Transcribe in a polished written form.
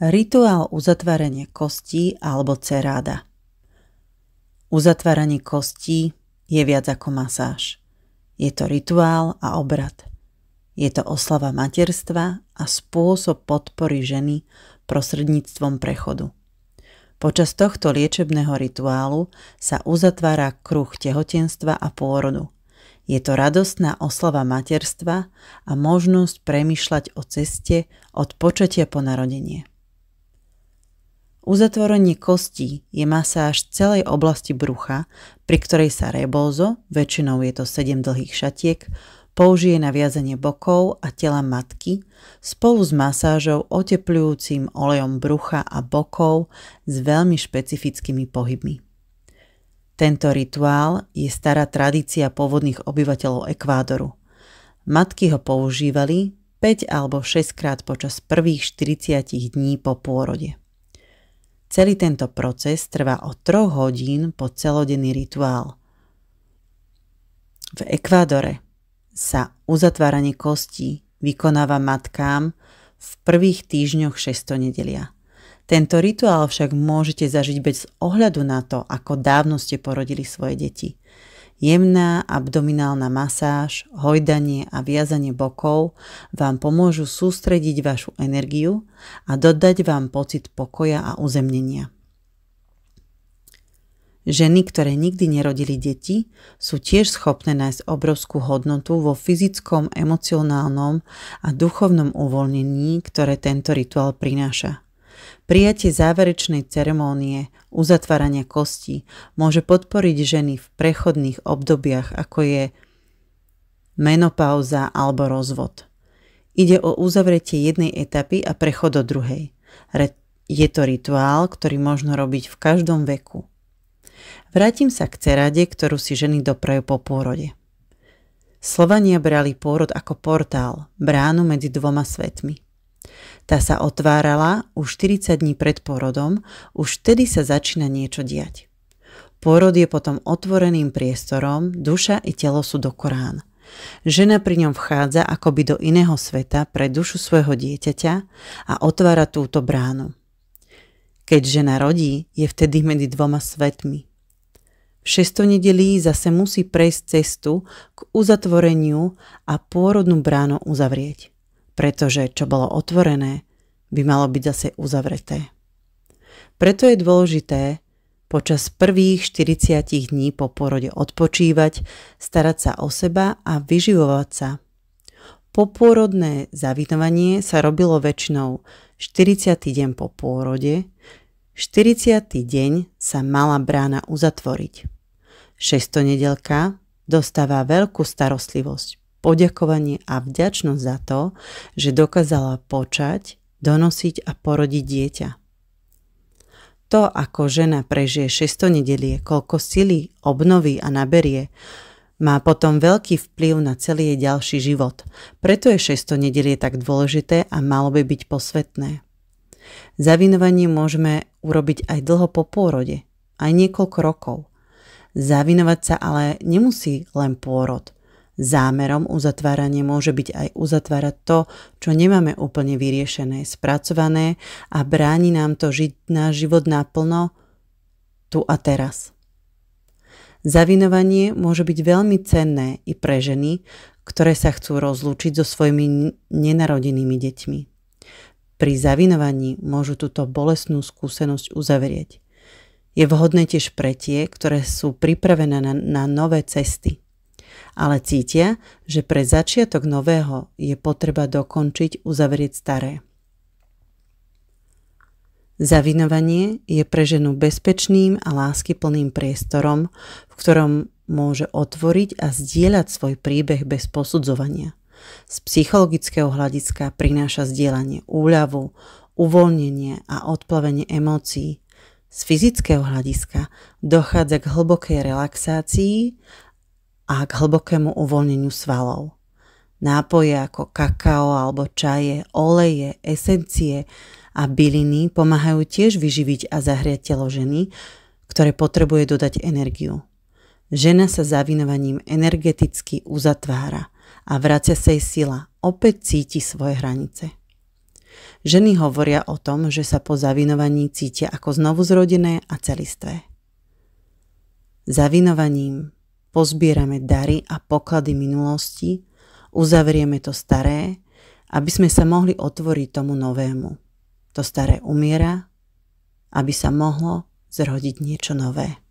Rituál uzatvárania kostí alebo ceráda. Uzatváranie kostí je viac ako masáž. Je to rituál a obrad. Je to oslava materstva a spôsob podpory ženy prostredníctvom prechodu. Počas tohto liečebného rituálu sa uzatvára kruh tehotenstva a pôrodu. Je to radostná oslava materstva a možnosť premýšľať o ceste od počatia po narodenie. Uzatvorenie kostí je masáž celej oblasti brucha, pri ktorej sa rebózo, väčšinou je to 7 dlhých šatiek, použije na viazanie bokov a tela matky spolu s masážou otepľujúcim olejom brucha a bokov s veľmi špecifickými pohybmi. Tento rituál je stará tradícia pôvodných obyvateľov Ekvádoru. Matky ho používali 5 alebo 6 krát počas prvých 40 dní po pôrode. Celý tento proces trvá od 3 hodín po celodenný rituál. V Ekvádore sa uzatváranie kostí vykonáva matkám v prvých týždňoch 6. nedelia. Tento rituál však môžete zažiť bez ohľadu na to, ako dávno ste porodili svoje deti. Jemná abdominálna masáž, hojdanie a viazanie bokov vám pomôžu sústrediť vašu energiu a dodať vám pocit pokoja a uzemnenia. Ženy, ktoré nikdy nerodili deti, sú tiež schopné nájsť obrovskú hodnotu vo fyzickom, emocionálnom a duchovnom uvoľnení, ktoré tento rituál prináša. Prijatie záverečnej ceremónie uzatvárania kostí môže podporiť ženy v prechodných obdobiach, ako je menopauza alebo rozvod. Ide o uzavretie jednej etapy a prechod do druhej. Je to rituál, ktorý možno robiť v každom veku. Vrátim sa k ceráde, ktorú si ženy doprajú po pôrode. Slovania brali pôrod ako portál, bránu medzi dvoma svetmi. Tá sa otvárala už 40 dní pred pôrodom, už vtedy sa začína niečo diať. Pôrod je potom otvoreným priestorom, duša i telo sú dokorán. Žena pri ňom vchádza akoby do iného sveta pre dušu svojho dieťaťa a otvára túto bránu. Keď žena rodí, je vtedy medzi dvoma svetmi. V 6. nedelí zase musí prejsť cestu k uzatvoreniu a pôrodnú bránu uzavrieť. Pretože čo bolo otvorené, by malo byť zase uzavreté. Preto je dôležité počas prvých 40 dní po pôrode odpočívať, starať sa o seba a vyživovať sa. Popôrodné zavinovanie sa robilo väčšinou 40. deň po pôrode, 40. deň sa mala brána uzatvoriť. 6. nedeľka dostáva veľkú starostlivosť, poďakovanie a vďačnosť za to, že dokázala počať, donosiť a porodiť dieťa. To, ako žena prežije 6. nedelie, koľko sily obnoví a naberie, má potom veľký vplyv na celý jej ďalší život. Preto je 6. nedelie tak dôležité a malo by byť posvätné. Zavinovanie môžeme urobiť aj dlho po pôrode, aj niekoľko rokov. Zavinovať sa ale nemusí len pôrod. Zámerom uzatvárania môže byť aj uzatvárať to, čo nemáme úplne vyriešené, spracované a bráni nám to žiť náš život naplno tu a teraz. Zavinovanie môže byť veľmi cenné i pre ženy, ktoré sa chcú rozlúčiť so svojimi nenarodenými deťmi. Pri zavinovaní môžu túto bolestnú skúsenosť uzavrieť. Je vhodné tiež pre tie, ktoré sú pripravené na nové cesty, ale cítia, že pre začiatok nového je potreba dokončiť uzavrieť staré. Zavinovanie je pre ženu bezpečným a láskyplným priestorom, v ktorom môže otvoriť a zdieľať svoj príbeh bez posudzovania. Z psychologického hľadiska prináša zdieľanie úľavu, uvoľnenie a odplavenie emócií. Z fyzického hľadiska dochádza k hlbokej relaxácii a k hlbokému uvoľneniu svalov. Nápoje ako kakao alebo čaje, oleje, esencie a byliny pomáhajú tiež vyživiť a zahriať telo ženy, ktoré potrebuje dodať energiu. Žena sa zavinovaním energeticky uzatvára a vracia sa jej sila, opäť cíti svoje hranice. Ženy hovoria o tom, že sa po zavinovaní cítia ako znovuzrodené a celistvé. Zavinovaním pozbierame dary a poklady minulosti, uzavrieme to staré, aby sme sa mohli otvoriť tomu novému. To staré umiera, aby sa mohlo zrodiť niečo nové.